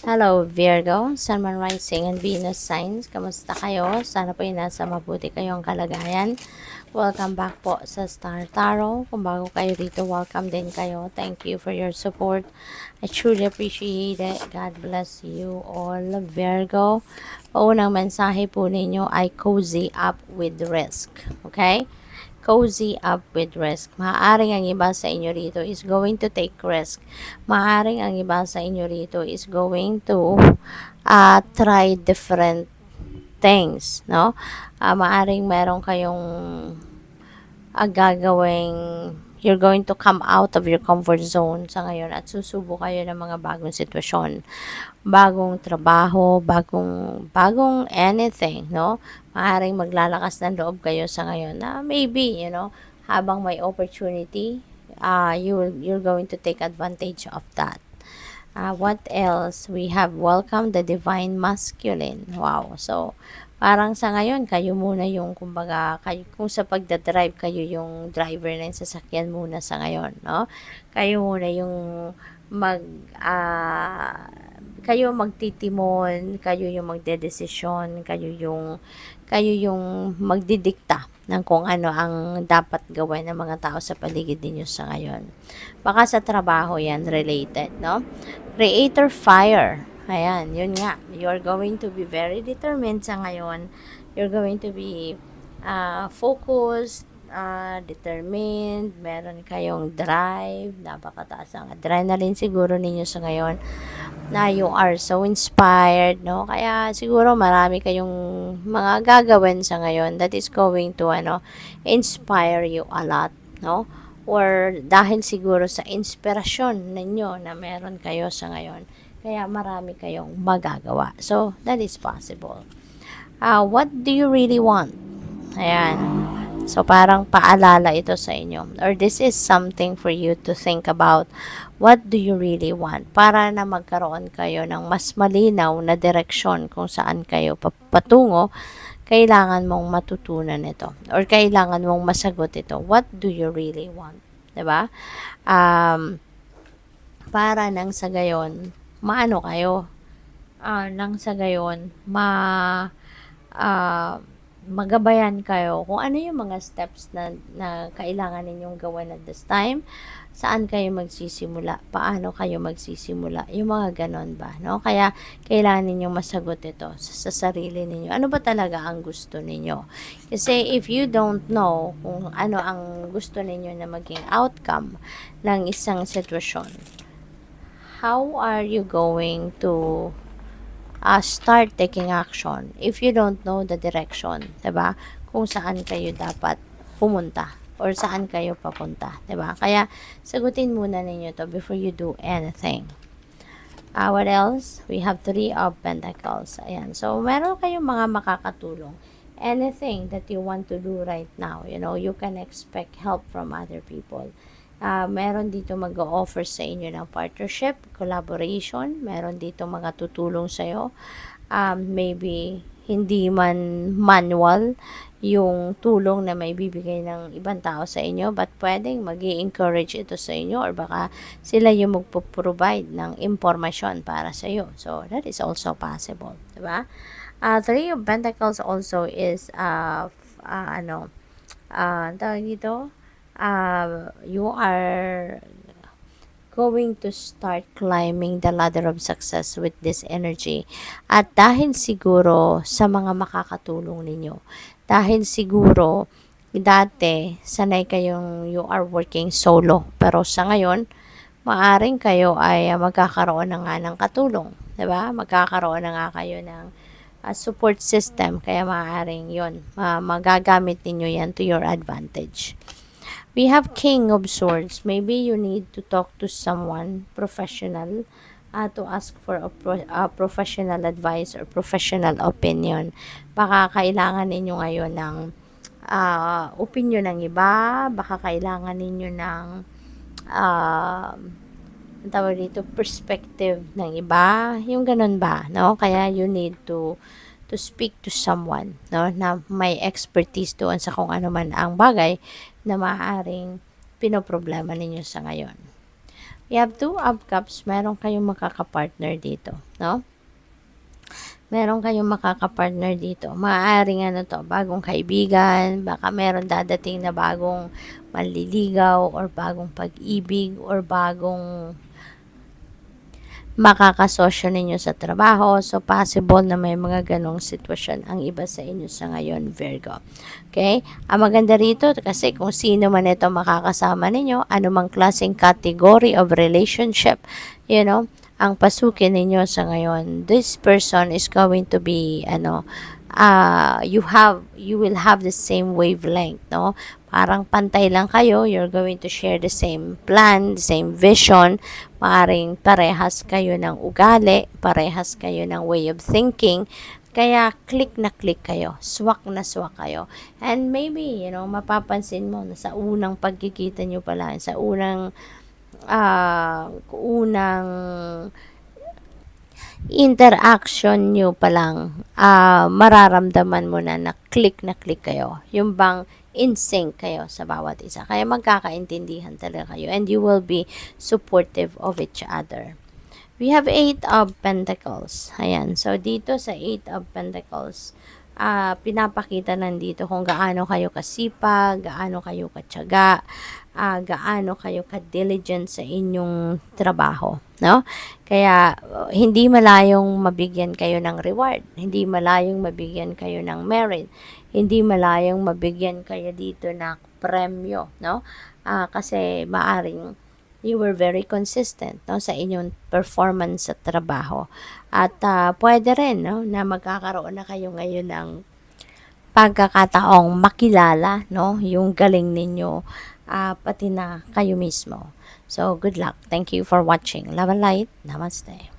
Hello Virgo, Sun, Moon, Rising, and Venus signs. Kamusta kayo? Sana po ay nasa mabuti kayong kalagayan. Welcome back po sa Star Tarot. Kung bago kayo dito, welcome din kayo. Thank you for your support. I truly appreciate it. God bless you all, Virgo. Paunang mensahe po ninyo ay cozy up with risk. Okay? Cozy up with risk. Maaaring ang iba sa inyo rito is going to take risk. Maaaring ang iba sa inyo rito is going to try different things, no? Maaaring meron kayong gagawing you're going to come out of your comfort zone sa ngayon at susubo kayo ng mga bagong sitwasyon, bagong trabaho, bagong anything, no? Maaaring maglalakas ng loob kayo sa ngayon na maybe, habang may opportunity, you're going to take advantage of that. What else? We have welcome the divine masculine. Wow. So, parang sa ngayon, kayo muna yung, kumbaga, kayo, kung sa pagdadrive, kayo yung driver ng sasakyan muna sa ngayon, no? Kayo muna yung mag, ah, kayo magtitimon, kayo yung magdedesisyon, kayo yung magdidikta ng kung ano ang dapat gawin ng mga tao sa paligid ninyo sa ngayon. Baka sa trabaho yan related, no? Creator fire. Ayan, yun nga. You're going to be very determined sa ngayon. You're going to be focused, determined, meron kayong drive, napakataas ang adrenaline siguro ninyo sa ngayon, na you are so inspired, no? Kaya siguro marami kayong mga gagawin sa ngayon that is going to, inspire you a lot, no? Or dahil siguro sa inspirasyon ninyo na meron kayo sa ngayon, kaya marami kayong magagawa. So, that is possible. What do you really want? Ayan. So, parang paalala ito sa inyo. Or this is something for you to think about. What do you really want? Para na magkaroon kayo ng mas malinaw na direksyon kung saan kayo patungo, kailangan mong matutunan ito. Or kailangan mong masagot ito. What do you really want? Diba? Para nang sa gayon, maano kayo? Nang sa gayon, ah, magabayan kayo kung ano yung mga steps na kailangan ninyong gawin at this time, saan kayo magsisimula, paano kayo magsisimula, yung mga ganon ba, no? Kaya kailangan ninyong masagot ito sa sarili ninyo. Ano ba talaga ang gusto ninyo? Kasi if you don't know kung ano ang gusto ninyo na maging outcome ng isang sitwasyon, how are you going to start taking action if you don't know the direction, 'di ba? Kung saan kayo dapat pumunta or saan kayo papunta, 'di ba? Kaya sagutin muna ninyo 'to before you do anything. What else? We have 3 of Pentacles. Ayan. So, meron kayong mga makakatulong. Anything that you want to do right now, you can expect help from other people. Meron dito mag-o-offer sa inyo ng partnership, collaboration. Meron dito mga tutulong sa'yo. Maybe hindi man manual yung tulong na may bibigay ng ibang tao sa inyo, but pwedeng mag-i-encourage ito sa inyo or baka sila yung magpo-provide ng impormasyon para sa iyo. So, that is also possible. Diba? 3 of Pentacles also is, tawag dito, you are going to start climbing the ladder of success with this energy. At dahil siguro sa mga makakatulong ninyo, dahil siguro dati sanay kayong you are working solo, pero sa ngayon, maaring kayo ay magkakaroon na nga ng katulong. 'Di ba? Magkakaroon na nga kayo ng support system, kaya maaaring yon magagamit ninyo yan to your advantage. We have King of Swords. Maybe you need to talk to someone professional, to ask for a professional advice or professional opinion. Baka kailangan ninyo ngayon ng opinion ng iba, baka kailangan ninyo ng tawag dito, perspective ng iba, yung ganun ba, no? Kaya you need to speak to someone, no, na may expertise doon sa kung ano man ang bagay na maaaring pinoproblema ninyo sa ngayon. You have two of cups, meron kayong makaka-partner dito, no? Meron kayong makaka-partner dito. Maaaring ano 'to, bagong kaibigan, baka meron dadating na bagong manliligaw or bagong pag-ibig or bagong makakasosyo ninyo sa trabaho. So, possible na may mga ganong sitwasyon ang iba sa inyo sa ngayon, Virgo. Okay? Ang maganda rito, kasi kung sino man ito makakasama ninyo, anumang klaseng category of relationship, you know, ang pasukin ninyo sa ngayon, this person is going to be, you will have the same wavelength, no? Parang pantay lang kayo, you're going to share the same plan, the same vision, maaring parehas kayo ng ugali, parehas kayo ng way of thinking, kaya click na click kayo, swak na swak kayo. And maybe, mapapansin mo na sa unang pagkikita nyo pala, sa unang interaction nyo pa lang, mararamdaman mo na click kayo. Yung bang in sync kayo sa bawat isa. Kaya magkakaintindihan talaga kayo and you will be supportive of each other. We have 8 of Pentacles. Ayan. So, dito sa 8 of Pentacles, pinapakita nandito kung gaano kayo kasipag, gaano kayo katyaga, gaano kayo ka-diligent sa inyong trabaho, no? Kaya hindi malayong mabigyan kayo ng reward, hindi malayong mabigyan kayo ng merit, hindi malayong mabigyan kayo dito ng premyo, no? Kasi maaring you were very consistent, no, sa inyong performance sa trabaho. At pwede rin, no, na magkakaroon na kayo ngayon ng pagkakataong makilala, no, yung galing ninyo, pati na kayo mismo. So, good luck. Thank you for watching. Love and light. Namaste.